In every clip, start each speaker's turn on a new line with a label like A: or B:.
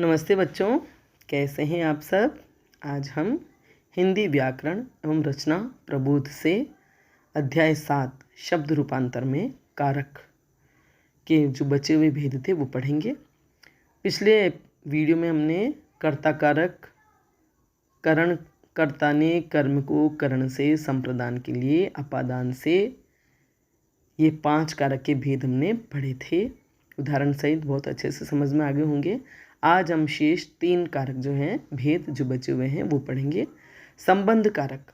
A: नमस्ते बच्चों, कैसे हैं आप सब। आज हम हिंदी व्याकरण एवं रचना प्रबोध से अध्याय 7 शब्द रूपांतर में कारक के जो बचे हुए भेद थे वो पढ़ेंगे। पिछले वीडियो में हमने कर्ता कारक, करण, कर्ता ने कर्म को करण से संप्रदान के लिए अपादान से, ये 5 कारक के भेद हमने पढ़े थे। उदाहरण सहित बहुत अच्छे से समझ में आ गए होंगे। आज हम शेष 3 कारक जो हैं भेद जो बचे हुए हैं वो पढ़ेंगे। संबंध कारक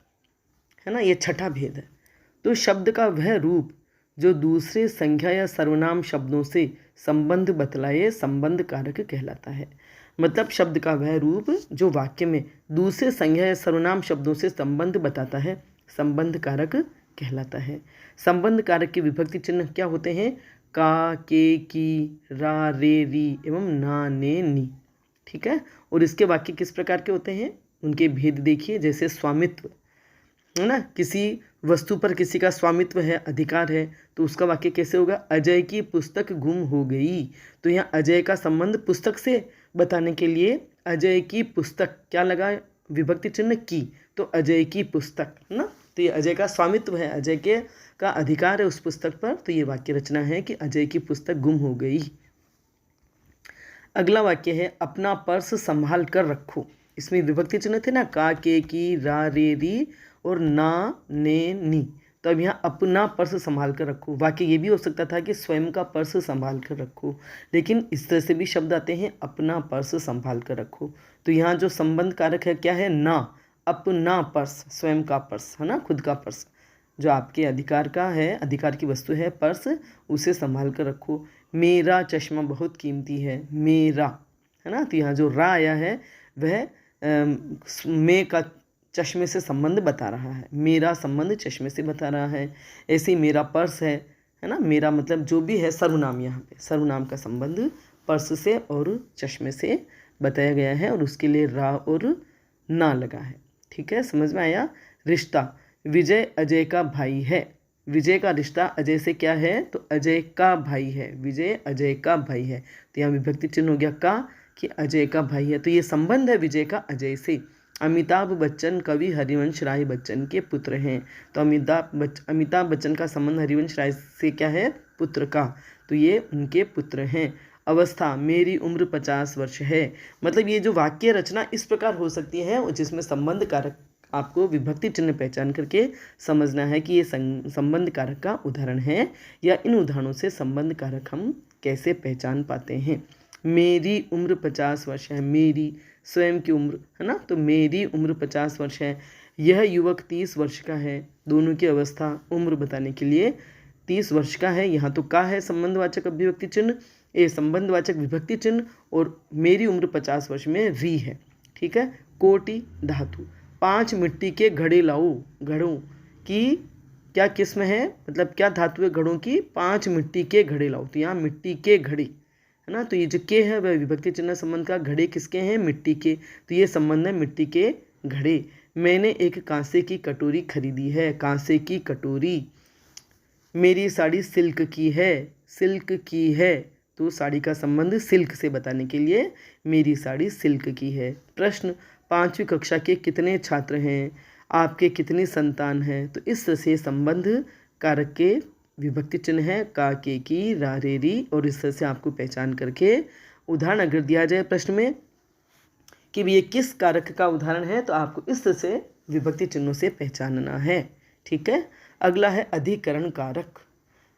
A: है ना, ये छठा भेद है। तो शब्द का वह रूप जो दूसरे संज्ञा या सर्वनाम शब्दों से संबंध बतलाए संबंध कारक कहलाता है। मतलब शब्द का वह रूप जो वाक्य में दूसरे संज्ञा या सर्वनाम शब्दों से संबंध बताता है संबंध कारक कहलाता है। संबंध कारक के विभक्ति चिन्ह क्या होते हैं? का, के, की, रा, रे, री एवं ना, ने, नी। ठीक है। और इसके वाक्य किस प्रकार के होते हैं, उनके भेद देखिए। जैसे स्वामित्व है ना, किसी वस्तु पर किसी का स्वामित्व है, अधिकार है, तो उसका वाक्य कैसे होगा? अजय की पुस्तक गुम हो गई। तो यहाँ अजय का संबंध पुस्तक से बताने के लिए अजय की पुस्तक क्या लगा? विभक्ति चिन्ह की। तो अजय की पुस्तक है ना, तो ये अजय का स्वामित्व है, अजय के का अधिकार है उस पुस्तक पर। तो ये वाक्य रचना है कि अजय की पुस्तक गुम हो गई। अगला वाक्य है अपना पर्स संभाल कर रखो। इसमें विभक्ति चिन्ह थे ना, का, के, की, रा, रे, री और ना, ने, नी। तो अब यहाँ अपना पर्स संभाल कर रखो। वाक्य ये भी हो सकता था कि स्वयं का पर्स संभाल कर रखो, लेकिन इस तरह से भी शब्द आते हैं अपना पर्स संभाल कर रखो। तो यहाँ जो संबंध कारक है क्या है? ना, अपना पर्स, स्वयं का पर्स है ना, खुद का पर्स जो आपके अधिकार का है, अधिकार की वस्तु है पर्स, उसे संभाल कर रखो। मेरा चश्मा बहुत कीमती है, मेरा है ना। तो यहाँ जो रा आया है वह मे का चश्मे से संबंध बता रहा है, मेरा संबंध चश्मे से बता रहा है। ऐसे ही मेरा पर्स है ना, मेरा मतलब जो भी है सर्वनाम, यहाँ पे सर्वनाम का संबंध पर्स से और चश्मे से बताया गया है और उसके लिए रा और ना लगा है। ठीक है, समझ में आया। रिश्ता, विजय अजय का भाई है। विजय का रिश्ता अजय से क्या है? तो अजय का भाई है, विजय अजय का भाई है। तो यहाँ विभक्ति चिन्ह हो गया का, कि अजय का भाई है। तो ये संबंध है विजय का अजय से। अमिताभ बच्चन कवि हरिवंश राय बच्चन के पुत्र हैं। तो अमिताभ बच्चन का संबंध हरिवंश राय से क्या है? पुत्र का। तो ये उनके पुत्र हैं। अवस्था, मेरी उम्र 50 वर्ष है। मतलब ये जो वाक्य रचना इस प्रकार हो सकती है जिसमें संबंध कारक आपको विभक्ति चिन्ह पहचान करके समझना है कि ये संबंध कारक का उदाहरण है, या इन उदाहरणों से संबंध कारक हम कैसे पहचान पाते हैं। मेरी उम्र 50 वर्ष है, मेरी स्वयं की उम्र है ना, तो मेरी उम्र 50 वर्ष है। यह युवक 30 वर्ष का है। दोनों की अवस्था उम्र बताने के लिए 30 वर्ष का है। यहाँ तो का है संबंधवाचक अभिव्यक्ति चिन्ह, ये संबंधवाचक विभक्ति चिन्ह, और मेरी उम्र 50 वर्ष में री है। ठीक है। कोटि धातु, 5 मिट्टी के घड़े लाओ। घड़ों की क्या किस्म है, मतलब क्या धातु है घड़ों की? 5 मिट्टी के घड़े लाओ। तो यहाँ मिट्टी के घड़े है ना, तो ये जो के है वह विभक्ति चिन्ह संबंध का। घड़े किसके हैं? मिट्टी के। तो ये संबंध है मिट्टी के घड़े। मैंने एक कांसे की कटोरी खरीदी है, कांसे की कटोरी। मेरी साड़ी सिल्क की है, सिल्क की है। तो साड़ी का संबंध सिल्क से बताने के लिए मेरी साड़ी सिल्क की है। प्रश्न, 5वीं कक्षा के कितने छात्र हैं? आपके कितनी संतान हैं? तो इस तरह से संबंध कारक के विभक्ति चिन्ह है का, के, की, रा, रे, री, और इस तरह से आपको पहचान करके उदाहरण अगर दिया जाए प्रश्न में कि ये किस कारक का उदाहरण है, तो आपको इस तरह से विभक्ति चिन्हों से पहचानना है। ठीक है। अगला है अधिकरण कारक।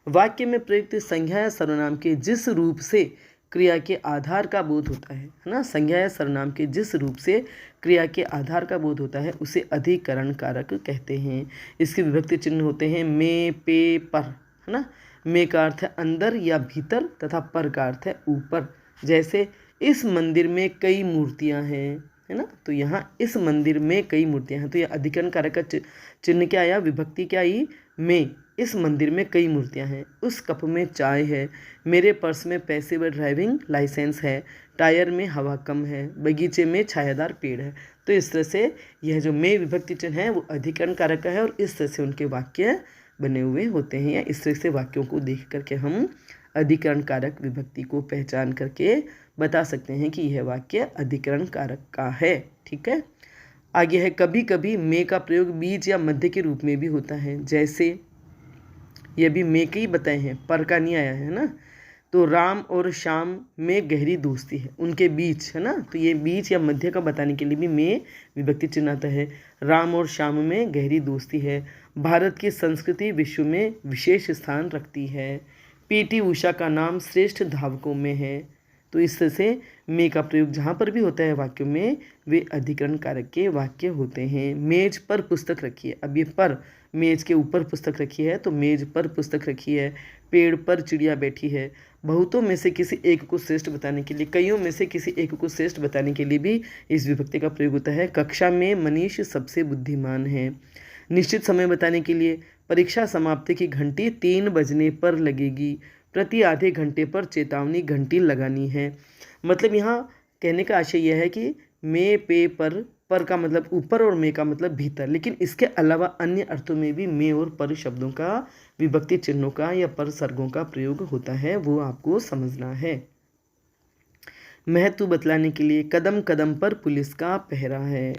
A: वाक्य में प्रयुक्त संज्ञा या सर्वनाम के जिस रूप से क्रिया के आधार का बोध होता है ना, संज्ञा या सर्वनाम के जिस रूप से क्रिया के आधार का बोध होता है उसे अधिकरण कारक कहते हैं। इसके विभक्ति चिन्ह होते हैं में, पे, पर है ना। में का अर्थ है अंदर या भीतर, तथा पर का अर्थ है ऊपर। जैसे इस मंदिर में कई मूर्तियां हैं, है ना, तो यहाँ इस मंदिर में कई मूर्तियां हैं। तो यह अधिकरण कारक का चिन्ह क्या आया? विभक्ति क्या आई? में। इस मंदिर में कई मूर्तियां हैं। उस कप में चाय है। मेरे पर्स में पैसे व ड्राइविंग लाइसेंस है। टायर में हवा कम है। बगीचे में छायादार पेड़ है। तो इस तरह से यह जो में विभक्ति चिन्ह है वो अधिकरण कारक है, और इस तरह से उनके वाक्य बने हुए होते हैं, या इस तरह से वाक्यों को देख करके हम अधिकरण कारक विभक्ति को पहचान करके बता सकते हैं कि यह वाक्य अधिकरण कारक का है। ठीक है, आगे है कभी कभी में का प्रयोग बीच या मध्य के रूप में भी होता है। जैसे ये भी में के ही बताए हैं, पर का नहीं आया है ना। तो राम और श्याम में गहरी दोस्ती है, उनके बीच है ना, तो ये बीच या मध्य का बताने के लिए भी में विभक्ति चिन्ह आता है। राम और श्याम में गहरी दोस्ती है। भारत की संस्कृति विश्व में विशेष स्थान रखती है। पीटी उषा का नाम श्रेष्ठ धावकों में है। तो इस तरह से में का प्रयोग जहाँ पर भी होता है वाक्यों में, वे अधिकरण कारक के वाक्य होते हैं। मेज पर पुस्तक रखी है, अब ये पर मेज के ऊपर पुस्तक रखी है, तो मेज पर पुस्तक रखी है। पेड़ पर चिड़िया बैठी है। बहुतों में से किसी एक को श्रेष्ठ बताने के लिए, कईयों में से किसी एक को श्रेष्ठ बताने के लिए भी इस विभक्ति का प्रयोग होता है। कक्षा में मनीष सबसे बुद्धिमान है। निश्चित समय बताने के लिए, परीक्षा समाप्ति की घंटी 3 बजने पर लगेगी। प्रति आधे घंटे पर चेतावनी घंटी लगानी है। मतलब यहाँ कहने का आशय यह है कि में, पे, पर का मतलब ऊपर और में का मतलब भीतर, लेकिन इसके अलावा अन्य अर्थों में भी में और पर शब्दों का, विभक्ति चिन्हों का या पर सर्गों का प्रयोग होता है, वो आपको समझना है। महत्व बतलाने के लिए, कदम कदम पर पुलिस का पहरा है।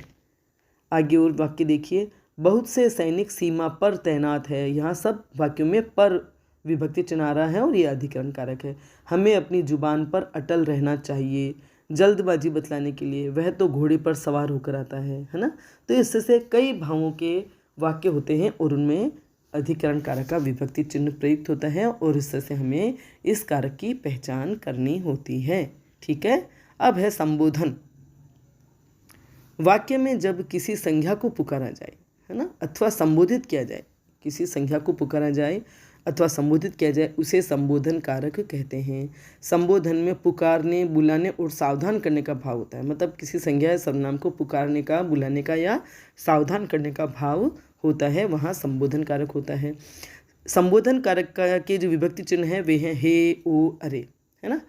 A: आगे और वाक्य देखिए, बहुत से सैनिक सीमा पर तैनात है। यहाँ सब वाक्यों में पर विभक्ति चिन्ह आ रहा है और ये अधिकरण कारक है। हमें अपनी जुबान पर अटल रहना चाहिए। जल्दबाजी बतलाने के लिए, वह तो घोड़े पर सवार होकर आता है ना। तो इससे से कई भावों के वाक्य होते हैं और उनमें अधिकरण कारक का विभक्ति चिन्ह प्रयुक्त होता है और इससे से हमें इस कारक की पहचान करनी होती है। ठीक है, अब है संबोधन। वाक्य में जब किसी संज्ञा को पुकारा जाए, है ना, अथवा संबोधित किया जाए, किसी संज्ञा को पुकारा जाए अथवा संबोधित किया जाए, उसे संबोधन कारक कहते हैं। संबोधन में पुकारने, बुलाने और सावधान करने का भाव होता है। मतलब किसी संज्ञा या सर्वनाम को पुकारने का, बुलाने का या सावधान करने का भाव होता है, वहाँ संबोधन कारक होता है। संबोधन कारक का के जो विभक्ति चिन्ह है वे हैं हे, ओ, अरे, है ना।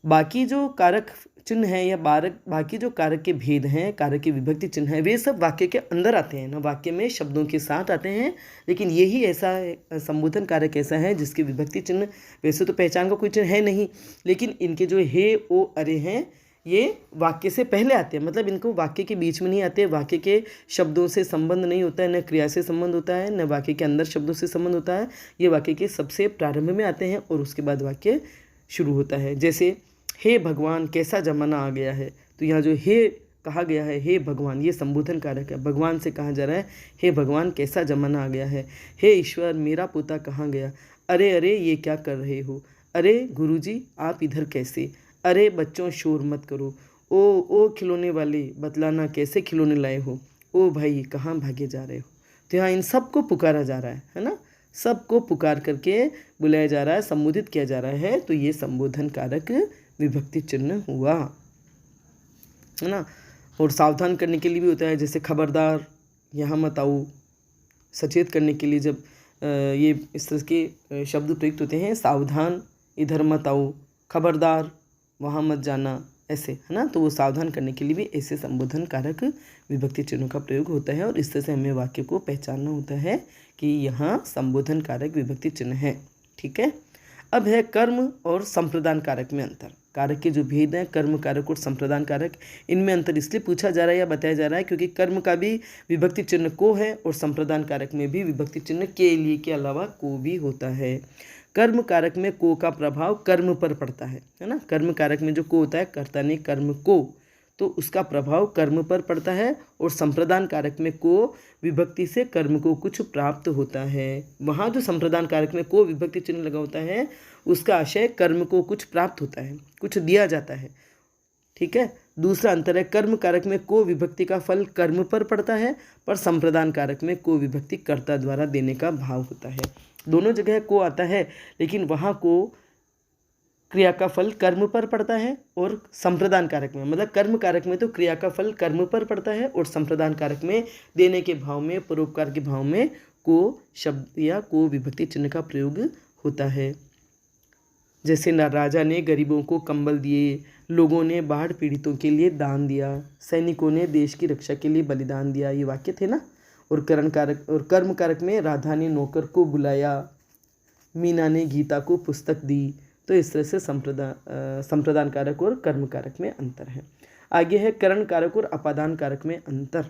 A: बाकी जो कारक चिन्ह है या बाकी जो कारक के भेद हैं, कारक के विभक्ति चिन्ह है, वे सब वाक्य के अंदर आते हैं ना, वाक्य में शब्दों के साथ आते हैं। लेकिन यही ऐसा संबोधन कारक ऐसा है जिसके विभक्ति चिन्ह वैसे तो पहचान का कोई चिन्ह है नहीं, लेकिन इनके जो हे, ओ, अरे हैं ये वाक्य से पहले आते हैं। मतलब इनको वाक्य के बीच में नहीं आते, वाक्य के शब्दों से संबंध नहीं होता है, न क्रिया से संबंध होता है, न वाक्य के अंदर शब्दों से संबंध होता है। ये वाक्य के सबसे प्रारंभ में आते हैं और उसके बाद वाक्य शुरू होता है। जैसे हे भगवान कैसा जमाना आ गया है, तो यहाँ जो हे कहा गया है, हे भगवान, ये संबोधन कारक है। भगवान से कहा जा रहा है हे भगवान कैसा जमाना आ गया है। हे ईश्वर मेरा पोता कहाँ गया। अरे अरे ये क्या कर रहे हो। अरे गुरुजी आप इधर कैसे। अरे बच्चों शोर मत करो। ओ खिलौने वाले बतलाना कैसे खिलौने लाए हो। ओ भाई कहाँ भागे जा रहे हो। तो यहाँ इन सबको पुकारा जा रहा है ना, सबको पुकार करके बुलाया जा रहा है, संबोधित किया जा रहा है। तो ये संबोधन कारक विभक्ति चिन्ह हुआ, है ना। और सावधान करने के लिए भी होता है, जैसे खबरदार यहाँ मत आओ। सचेत करने के लिए जब ये इस तरह के शब्द प्रयुक्त होते हैं, सावधान इधर मत आओ, खबरदार वहाँ मत जाना, ऐसे, है ना। तो वो सावधान करने के लिए भी ऐसे संबोधन कारक विभक्ति चिन्हों का प्रयोग होता है और इस तरह से हमें वाक्य को पहचानना होता है कि यहाँ संबोधन कारक विभक्ति चिन्ह है। ठीक है, अब है कर्म और संप्रदान कारक में अंतर। कारक के जो भेद हैं, कर्म कारक और संप्रदान कारक, इनमें अंतर इसलिए पूछा जा रहा है या बताया जा रहा है क्योंकि कर्म का भी विभक्ति चिन्ह को है और संप्रदान कारक में भी विभक्ति चिन्ह के लिए के अलावा को भी होता है। कर्म कारक में को का प्रभाव कर्म पर पड़ता है ना। कर्म कारक में जो को होता है, कर्ता ने कर्म को, तो उसका प्रभाव कर्म पर पड़ता है। और संप्रदान कारक में को विभक्ति से कर्म को कुछ प्राप्त होता है। वहाँ जो संप्रदान कारक में को विभक्ति चिन्ह लगा होता है उसका आशय कर्म को कुछ प्राप्त होता है, कुछ दिया जाता है। ठीक है, दूसरा अंतर है कर्म कारक में को विभक्ति का फल कर्म पर पड़ता है, पर संप्रदान कारक में को विभक्ति कर्ता द्वारा देने का भाव होता है। दोनों जगह को आता है लेकिन वहाँ को क्रिया का फल कर्म पर पड़ता है और संप्रदान कारक में, मतलब कर्म कारक में तो क्रिया का फल कर्म पर पड़ता है और संप्रदान कारक में देने के भाव में, परोपकार के भाव में को शब्द या को विभक्ति चिन्ह का प्रयोग होता है। जैसे राजा ने गरीबों को कंबल दिए, लोगों ने बाढ़ पीड़ितों के लिए दान दिया, सैनिकों ने देश की रक्षा के लिए बलिदान दिया, ये वाक्य थे ना। और कर्म कारक में राधा ने नौकर को बुलाया, मीना ने गीता को पुस्तक दी। तो इस तरह से संप्रदान कारक और कर्म कारक में अंतर है। आगे है करण कारक और अपादान कारक में अंतर।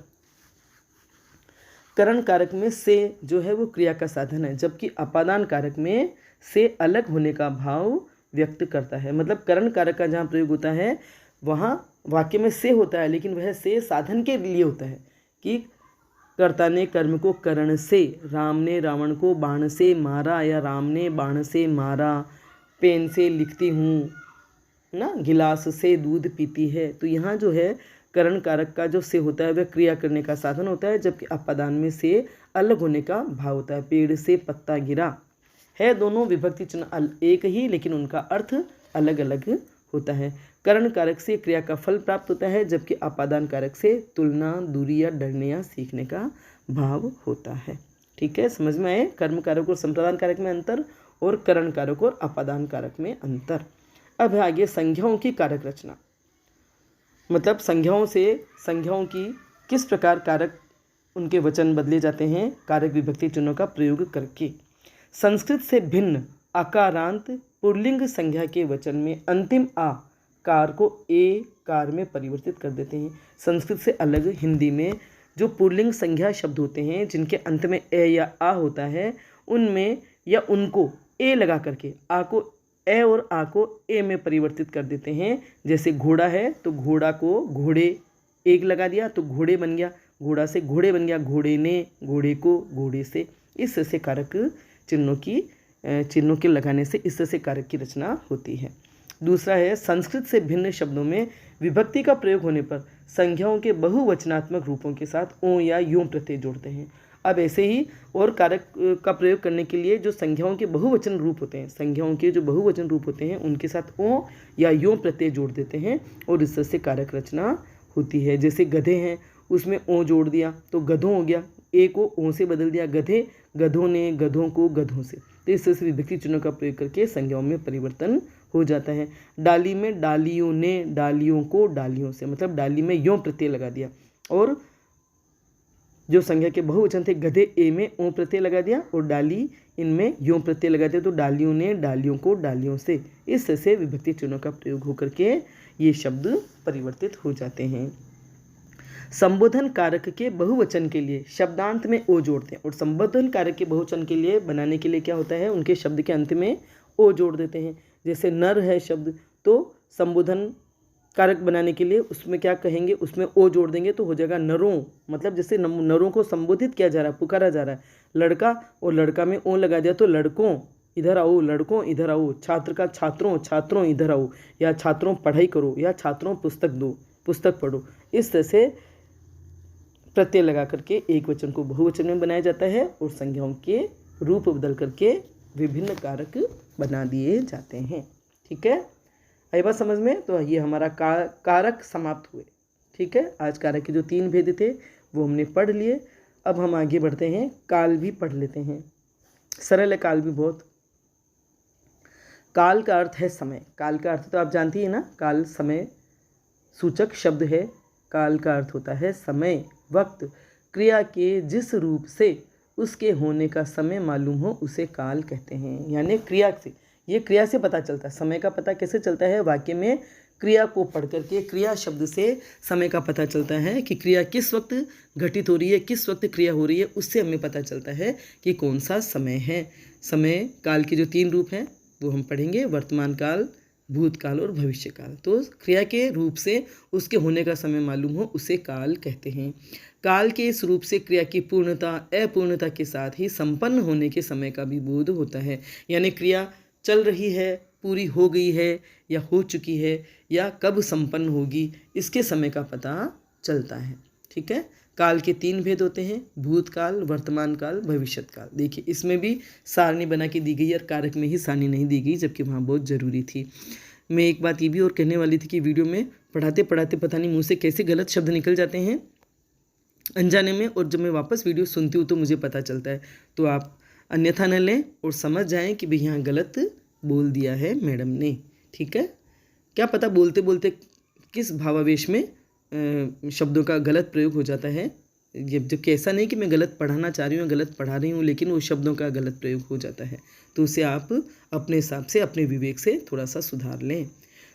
A: करण कारक में से जो है वो क्रिया का साधन है, जबकि अपादान कारक में से अलग होने का भाव व्यक्त करता है। मतलब करण कारक का जहाँ प्रयोग होता है वहाँ वाक्य में से होता है, लेकिन वह से साधन के लिए होता है कि कर्ता ने कर्म को करण से, राम ने रावण को बाण से मारा या राम ने बाण से मारा, पेन से लिखती हूँ ना, गिलास से दूध पीती है। तो यहाँ जो है करण कारक का जो से होता है वह क्रिया करने का साधन होता है, जबकि अपादान में से अलग होने का भाव होता है। पेड़ से पत्ता गिरा है, दोनों विभक्ति चिन्ह एक ही लेकिन उनका अर्थ अलग अलग होता है। करण कारक से क्रिया का फल प्राप्त होता है, जबकि अपादान कारक से तुलना, दूरी या डरने या सीखने का भाव होता है। ठीक है, समझ में आए कर्म कारक और संप्रदान कारक में अंतर और करण कारक और अपादान कारक में अंतर। अब आगे संज्ञाओं की कारक रचना, मतलब संज्ञाओं की किस प्रकार कारक उनके वचन बदले जाते हैं कारक विभक्ति चिन्हों का प्रयोग करके। संस्कृत से भिन्न अकारांत पुल्लिंग संज्ञा के वचन में अंतिम आ कार को ए कार में परिवर्तित कर देते हैं। संस्कृत से अलग हिंदी में जो पुल्लिंग संज्ञा शब्द होते हैं जिनके अंत में ए या आ होता है, उनमें या उनको ए लगा करके आ को ए और आ को ए में परिवर्तित कर देते हैं। जैसे घोड़ा है तो घोड़ा को घोड़े एक लगा दिया तो घोड़े बन गया, घोड़ा से घोड़े बन गया, घोड़े ने घोड़े को घोड़े से। इस तरह से कारक चिन्हों के लगाने से इस तरह से कारक की रचना होती है। दूसरा है संस्कृत से भिन्न शब्दों में विभक्ति का प्रयोग होने पर संज्ञाओं के बहुवचनात्मक रूपों के साथ ओ या यों प्रत्यय जोड़ते हैं। अब ऐसे ही और कारक का प्रयोग करने के लिए जो संज्ञाओं के बहुवचन रूप होते हैं, संज्ञाओं के जो बहुवचन रूप होते हैं उनके साथ ओ या यों प्रत्यय जोड़ देते हैं और इस तरह से कारक रचना होती है। जैसे गधे हैं उसमें ओ जोड़ दिया तो गधों हो गया, ए को ओ से बदल दिया गधे, गधों ने गधों को गधों से। तो इस तरह से विभक्ति चिन्हों का प्रयोग करके संज्ञाओं में परिवर्तन हो जाता है। डाली में डालियों ने डालियों को डालियों से, मतलब डाली में यों प्रत्यय लगा दिया और जो संज्ञा के बहुवचन थे गधे ए में ओ प्रत्यय लगा दिया और डाली इनमें यों प्रत्यय लगा दिया तो डालियों ने डालियों को डालियों से। इस तरह से विभक्ति चिन्हों का प्रयोग होकर के ये शब्द परिवर्तित हो जाते हैं। संबोधन कारक के बहुवचन के लिए शब्दांत में ओ जोड़ते हैं और संबोधन कारक के बहुवचन के लिए बनाने के लिए क्या होता है उनके शब्द के अंत में ओ जोड़ देते हैं। जैसे नर है शब्द तो संबोधन कारक बनाने के लिए उसमें क्या कहेंगे, उसमें ओ जोड़ देंगे तो हो जाएगा नरों, मतलब जैसे नरों को संबोधित किया जा रहा है, पुकारा जा रहा है। लड़का और लड़का में ओ लगा दिया तो लड़कों इधर आओ, लड़कों इधर आओ, छात्र का छात्रों छात्रों इधर आओ, या छात्रों पढ़ाई करो, या छात्रों पुस्तक दो पुस्तक पढ़ो। इस तरह से प्रत्यय लगा करके एक वचन को बहुवचन में बनाया जाता है और संज्ञाओं के रूप बदल करके विभिन्न कारक बना दिए जाते हैं। ठीक है, आई बात समझ में। तो ये हमारा कारक समाप्त हुए। ठीक है, आज कारक के जो 3 भेद थे वो हमने पढ़ लिए। अब हम आगे बढ़ते हैं, काल भी पढ़ लेते हैं। सरल है काल भी बहुत। काल का अर्थ है समय। काल का अर्थ तो आप जानती है ना, काल समय सूचक शब्द है। काल का अर्थ होता है समय, वक्त। क्रिया के जिस रूप से उसके होने का समय मालूम हो उसे काल कहते हैं। यानी क्रिया से, ये क्रिया से पता चलता है। समय का पता कैसे चलता है, वाक्य में क्रिया को पढ़ करके क्रिया शब्द से समय का पता चलता है कि क्रिया किस वक्त घटित हो रही है, किस वक्त क्रिया हो रही है, उससे हमें पता चलता है कि कौन सा समय है। समय काल के जो 3 रूप हैं वो हम पढ़ेंगे, वर्तमान काल, भूतकाल और भविष्य काल। तो क्रिया के रूप से उसके होने का समय मालूम हो उसे काल कहते हैं। काल के इस रूप से क्रिया की पूर्णता अपूर्णता के साथ ही संपन्न होने के समय का भी बोध होता है। यानी क्रिया चल रही है, पूरी हो गई है या हो चुकी है या कब संपन्न होगी, इसके समय का पता चलता है। ठीक है, काल के 3 भेद होते हैं, भूतकाल, वर्तमान काल, भविष्यत काल। देखिए इसमें भी सारणी बना के दी गई और कारक में ही सारणी नहीं दी गई, जबकि वहाँ बहुत ज़रूरी थी। मैं एक बात ये भी और कहने वाली थी कि वीडियो में पढ़ाते पढ़ाते पता नहीं मुँह से कैसे गलत शब्द निकल जाते हैं अनजाने में, और जब मैं वापस वीडियो सुनती हूँ तो मुझे पता चलता है। तो आप अन्यथा न लें और समझ जाएं कि भाई यहाँ गलत बोल दिया है मैडम ने। ठीक है, क्या पता बोलते बोलते किस भावावेश में शब्दों का गलत प्रयोग हो जाता है, जबकि ऐसा नहीं कि मैं गलत पढ़ाना चाह रही हूँ, गलत पढ़ा रही हूँ, लेकिन वो शब्दों का गलत प्रयोग हो जाता है, तो उसे आप अपने हिसाब से अपने विवेक से थोड़ा सा सुधार लें।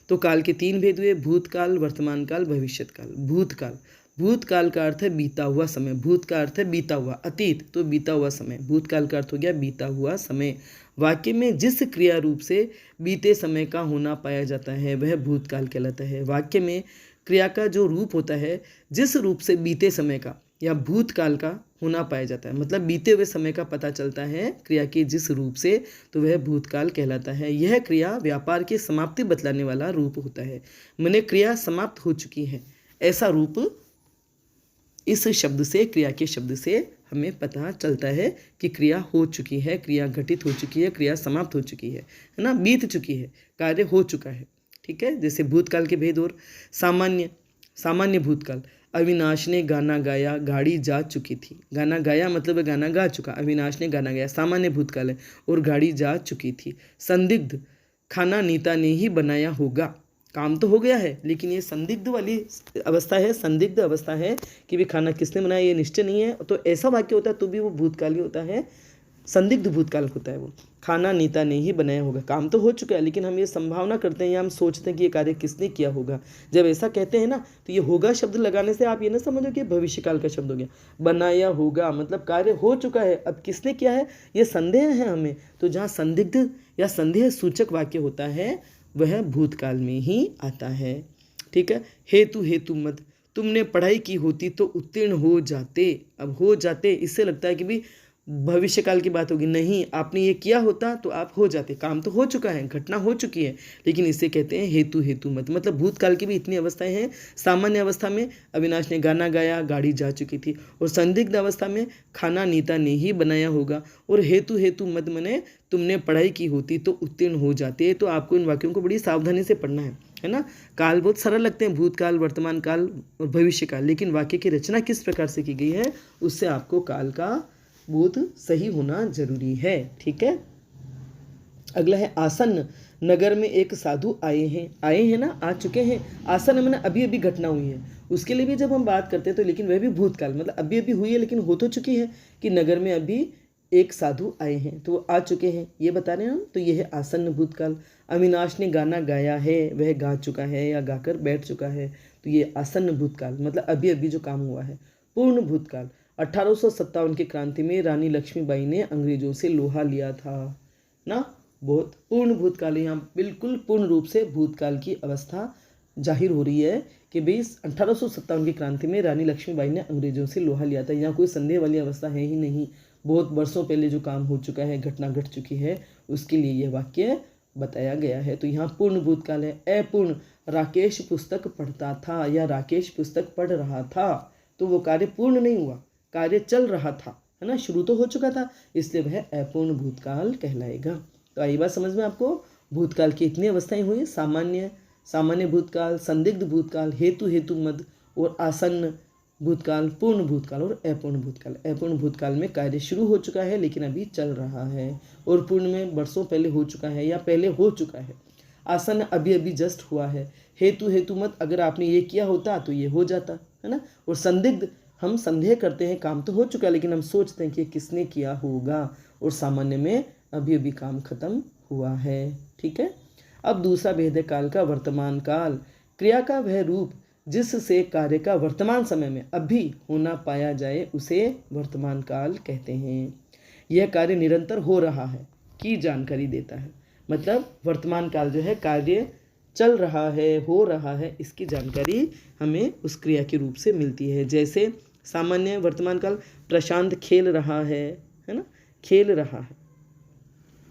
A: तो काल के 3 भेद हुए, भूतकाल, वर्तमान काल, भविष्यत काल। भूतकाल, भूतकाल का अर्थ है बीता हुआ समय, भूत का अर्थ है बीता हुआ, अतीत, तो बीता हुआ समय, भूतकाल का अर्थ हो गया बीता हुआ समय। वाक्य में जिस क्रिया रूप से बीते समय का होना पाया जाता है वह भूतकाल कहलाता है। वाक्य में क्रिया का जो रूप होता है, जिस रूप से बीते समय का या भूतकाल का होना पाया जाता है, मतलब बीते हुए समय का पता चलता है क्रिया के जिस रूप से, तो वह भूतकाल कहलाता है। यह क्रिया व्यापार की समाप्ति बतलाने वाला रूप होता है। मैंने क्रिया समाप्त हो चुकी है, ऐसा रूप इस शब्द से, क्रिया के शब्द से हमें पता चलता है कि क्रिया हो चुकी है, क्रिया घटित हो चुकी है, क्रिया समाप्त हो चुकी है ना, बीत चुकी है, कार्य हो चुका है। ठीक है, जैसे भूतकाल के भेद और सामान्य, सामान्य भूतकाल, अविनाश ने गाना गाया, गाड़ी जा चुकी थी। गाना गाया मतलब गाना गा चुका, अविनाश ने गाना गाया, सामान्य भूतकाल है, और गाड़ी जा चुकी थी। संदिग्ध, खाना नीता ने ही बनाया होगा, काम तो हो गया है लेकिन ये संदिग्ध वाली अवस्था है, संदिग्ध अवस्था है कि भी खाना किसने बनाया ये निश्चय नहीं है, तो ऐसा वाक्य होता है तो भी वो भूतकाल ही होता है, संदिग्ध भूतकाल होता है वो। खाना नीता ने ही बनाया होगा, काम तो हो चुका है लेकिन हम ये संभावना करते हैं या हम सोचते हैं कि ये कार्य किसने किया होगा। जब ऐसा कहते हैं ना, तो ये होगा शब्द लगाने से आप ये ना समझो कि भविष्यकाल का शब्द हो गया। बनाया होगा मतलब कार्य हो चुका है, अब किसने किया है ये संदेह है हमें, तो जहाँ संदिग्ध या संदेह सूचक वाक्य होता है वह भूतकाल में ही आता है। ठीक है, हेतु, हेतु मत, तुमने पढ़ाई की होती तो उत्तीर्ण हो जाते। अब हो जाते इससे लगता है कि भी भविष्यकाल की बात होगी, नहीं, आपने ये किया होता तो आप हो जाते, काम तो हो चुका है, घटना हो चुकी है, लेकिन इसे कहते हैं हेतु, हेतु मत, मतलब भूतकाल की भी इतनी अवस्थाएं हैं। सामान्य अवस्था में अविनाश ने गाना गाया, गाड़ी जा चुकी थी, और संदिग्ध अवस्था में खाना नीता ने ही बनाया होगा, और हेतु, हेतु मत मने तुमने पढ़ाई की होती तो उत्तीर्ण हो जाते। तो आपको इन वाक्यों को बड़ी सावधानी से पढ़ना है ना। काल बहुत सरल लगते हैं, भूतकाल, वर्तमान काल और भविष्य काल, लेकिन वाक्य की रचना किस प्रकार से की गई है उससे आपको काल का बोध सही होना जरूरी है। ठीक है, अगला है आसन्न। नगर में एक साधु आए हैं ना, आ चुके हैं। आसन्न मैंने अभी अभी घटना हुई है, उसके लिए भी जब हम बात करते हैं तो लेकिन वह भी भूतकाल, मतलब अभी अभी हुई है लेकिन हो तो चुकी है, कि नगर में अभी एक साधु आए हैं तो वो आ चुके हैं ये बता रहे हैं हम, तो यह है आसन्न भूतकाल। अविनाश ने गाना गाया है, वह गा चुका है या गाकर बैठ चुका है, तो ये आसन्न भूतकाल मतलब अभी अभी जो काम हुआ है। पूर्ण भूतकाल, 1857 की क्रांति में रानी लक्ष्मीबाई ने अंग्रेजों से लोहा लिया था ना, बहुत पूर्ण भूतकाल है, यहाँ बिल्कुल पूर्ण रूप से भूतकाल की अवस्था जाहिर हो रही है कि भाई 1857 की क्रांति में रानी लक्ष्मीबाई ने अंग्रेजों से लोहा लिया था। यहाँ कोई संदेह वाली अवस्था है ही नहीं, बहुत वर्षों पहले जो काम हो चुका है, घटना घट चुकी है, उसके लिए यह वाक्य बताया गया है। तो यहाँ पूर्ण भूतकाल है। अपूर्ण, राकेश पुस्तक पढ़ता था या राकेश पुस्तक पढ़ रहा था, तो वो कार्य पूर्ण नहीं हुआ, कार्य चल रहा था, है ना, शुरू तो हो चुका था, इसलिए वह अपूर्ण भूतकाल कहलाएगा। तो आई बात समझ में आपको, भूतकाल की इतनी अवस्थाएं हुई, सामान्य, सामान्य भूतकाल, संदिग्ध भूतकाल, हेतु, हेतु मद और आसन्न भूतकाल, पूर्ण भूतकाल और अपूर्ण भूतकाल। अपूर्ण भूतकाल में कार्य शुरू हो चुका है लेकिन अभी चल रहा है, और पूर्ण में वर्षों पहले हो चुका है या पहले हो चुका है। आसन्न अभी अभी जस्ट हुआ है। हेतु, हेतु मत अगर आपने ये किया होता तो ये हो जाता, है ना। और संदिग्ध, हम संदेह करते हैं, काम तो हो चुका है लेकिन हम सोचते हैं कि किसने किया होगा, और सामान्य में अभी अभी काम खत्म हुआ है। ठीक है, अब दूसरा भेद है काल का, वर्तमान काल। क्रिया का वह रूप जिससे कार्य का वर्तमान समय में अभी होना पाया जाए उसे वर्तमान काल कहते हैं। यह कार्य निरंतर हो रहा है की जानकारी देता है, मतलब वर्तमान काल जो है कार्य चल रहा है, हो रहा है, इसकी जानकारी हमें उस क्रिया के रूप से मिलती है। जैसे सामान्य वर्तमान काल, प्रशांत खेल रहा है ना, खेल रहा है।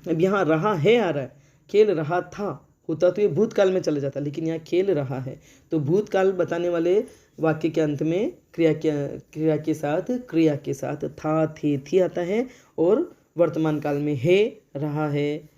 A: अब यहाँ रहा है आ रहा है, खेल रहा था होता तो ये भूतकाल में चला जाता, लेकिन यहाँ खेल रहा है, तो भूतकाल बताने वाले वाक्य के अंत में क्रिया के साथ था, थे, थी आता है, और वर्तमान काल में है, रहा है,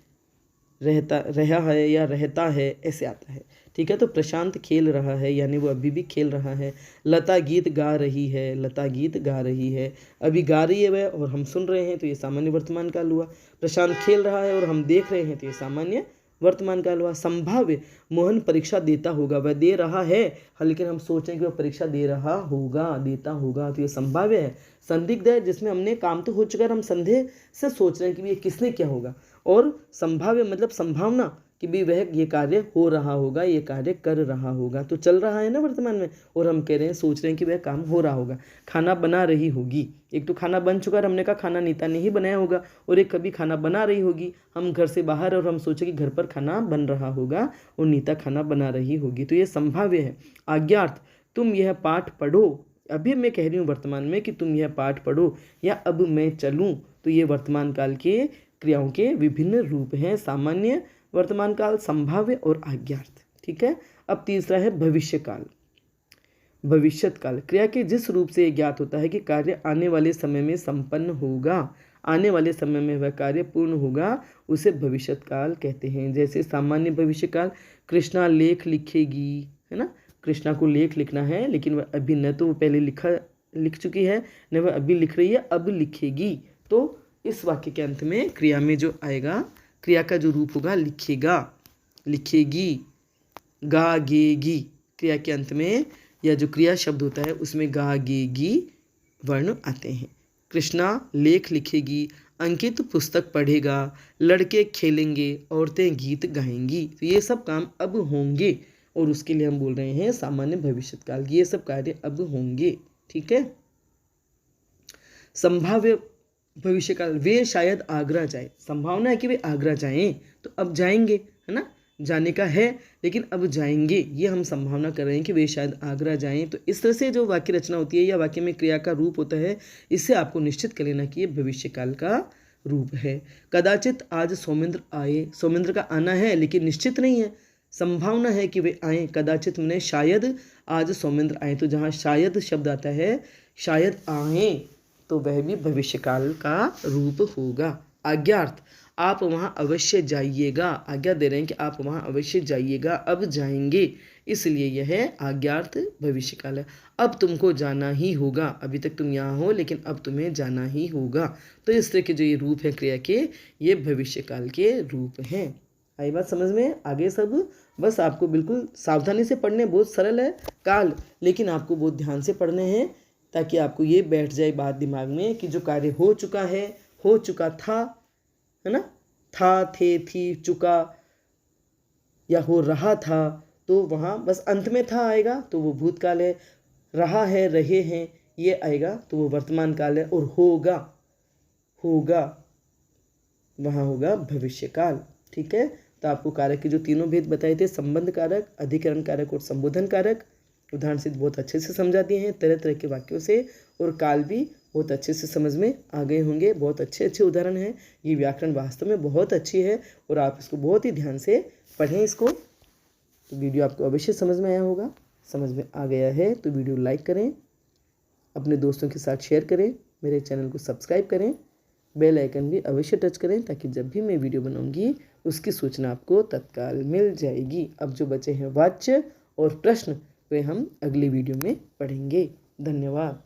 A: रहा है या रहता है ऐसे आता है। ठीक है, तो प्रशांत खेल रहा है यानी वो अभी भी खेल रहा है। लता गीत गा रही है, लता गीत गा रही है, अभी गा रही है वह और हम सुन रहे हैं, तो ये सामान्य वर्तमान काल हुआ। प्रशांत खेल रहा है और हम देख रहे हैं, तो ये सामान्य वर्तमान काल हुआ। संभाव्य, मोहन परीक्षा देता होगा, वह दे रहा है, लेकिन हम सोच रहे हैं कि वह परीक्षा दे रहा होगा, देता होगा, तो ये संभाव्य है। संदिग्ध है, जिसमें हमने काम तो हो चुका है, हम संदेह से सोच रहे हैं कि ये किसने क्या होगा। और संभाव्य मतलब संभावना कि भी वह ये कार्य हो रहा होगा, ये कार्य कर रहा होगा, तो चल रहा है ना वर्तमान में, और हम कह रहे हैं सोच रहे हैं कि वह काम हो रहा होगा। खाना बना रही होगी, एक तो खाना बन चुका है, हमने कहा खाना नीता ने ही बनाया होगा, और एक कभी खाना बना रही होगी, हम घर से बाहर और हम सोचे कि घर पर खाना बन रहा होगा और नीता खाना बना रही होगी, तो ये संभाव्य है। आज्ञार्थ, तुम यह पाठ पढ़ो, अभी मैं कह रही हूँ वर्तमान में कि तुम यह पाठ पढ़ो, या अब मैं चलूँ, तो ये वर्तमान काल के क्रियाओं के विभिन्न रूप हैं, सामान्य, वर्तमान काल, संभाव्य और आज्ञार्थ। ठीक है। अब तीसरा है भविष्य काल। भविष्यत काल, क्रिया के जिस रूप से यह ज्ञात होता है कि कार्य आने वाले समय में संपन्न होगा, आने वाले समय में वह कार्य पूर्ण होगा, उसे भविष्यत काल कहते हैं। जैसे सामान्य भविष्य काल, कृष्णा लेख लिखेगी, है ना, कृष्णा को लेख लिखना है, लेकिन वह अभी न तो वो पहले लिख चुकी है, न वह अभी लिख रही है, अब लिखेगी। तो इस वाक्य के अंत में क्रिया में जो आएगा, क्रिया का जो रूप होगा लिखेगा, लिखेगी, गागेगी, क्रिया के अंत में या जो क्रिया शब्द होता है उसमें गागेगी वर्ण आते हैं। कृष्णा लेख लिखेगी, अंकित पुस्तक पढ़ेगा, लड़के खेलेंगे, औरतें गीत गाएंगी, तो ये सब काम अब होंगे, और उसके लिए हम बोल रहे हैं सामान्य भविष्यत काल, ये सब कार्य अब होंगे। ठीक है। संभाव्य भविष्य काल, वे शायद आगरा जाए, संभावना है कि वे आगरा जाएं, तो अब जाएंगे, है ना, जाने का है लेकिन अब जाएंगे, ये हम संभावना कर रहे हैं कि वे शायद आगरा जाएं। तो इस तरह से जो वाक्य रचना होती है या वाक्य में क्रिया का रूप होता है, इससे आपको निश्चित कर लेना कि ये भविष्य काल का रूप है। कदाचित आज सौमिंद्र आए, सौमिंद्र का आना है लेकिन निश्चित नहीं है, संभावना है कि वे आए। कदाचित मैंने शायद आज सौमिंद्र आए, तो जहाँ शायद शब्द आता है, शायद आए, तो वह भी भविष्य काल का रूप होगा। आज्ञार्थ, आप वहाँ अवश्य जाइएगा, आज्ञा दे रहे हैं कि आप वहाँ अवश्य जाइएगा, अब जाएंगे, इसलिए यह आज्ञार्थ भविष्य काल है। अब तुमको जाना ही होगा, अभी तक तुम यहाँ हो लेकिन अब तुम्हें जाना ही होगा। तो इस तरह के जो ये रूप है क्रिया के, ये भविष्य काल के रूप हैं। आई बात समझ में? आगे सब बस आपको बिल्कुल सावधानी से पढ़ने, बहुत सरल है काल, लेकिन आपको बहुत ध्यान से पढ़ने हैं ताकि आपको ये बैठ जाए बात दिमाग में कि जो कार्य हो चुका है, हो चुका था, है ना, था, थे, थी, चुका या हो रहा था, तो वहाँ बस अंत में था आएगा तो वो भूतकाल है, रहा है, रहे हैं, ये आएगा तो वो वर्तमान काल है, और होगा, होगा वहाँ होगा भविष्य काल। ठीक है। तो आपको कारक के जो तीनों भेद बताए थे, संबंध कारक, अधिकरण कारक और संबोधन कारक, उदाहरण से बहुत अच्छे से समझा दिए हैं तरह तरह के वाक्यों से, और काल भी बहुत अच्छे से समझ में आ गए होंगे। बहुत अच्छे अच्छे उदाहरण हैं, ये व्याकरण वास्तव में बहुत अच्छी है और आप इसको बहुत ही ध्यान से पढ़ें इसको। तो वीडियो आपको अवश्य समझ में आया होगा, समझ में आ गया है तो वीडियो लाइक करें, अपने दोस्तों के साथ शेयर करें, मेरे चैनल को सब्सक्राइब करें, बेल आइकन भी अवश्य टच करें ताकि जब भी मैं वीडियो बनाऊंगी उसकी सूचना आपको तत्काल मिल जाएगी। अब जो बचे हैं वाच्य और प्रश्न वे हम अगली वीडियो में पढ़ेंगे। धन्यवाद।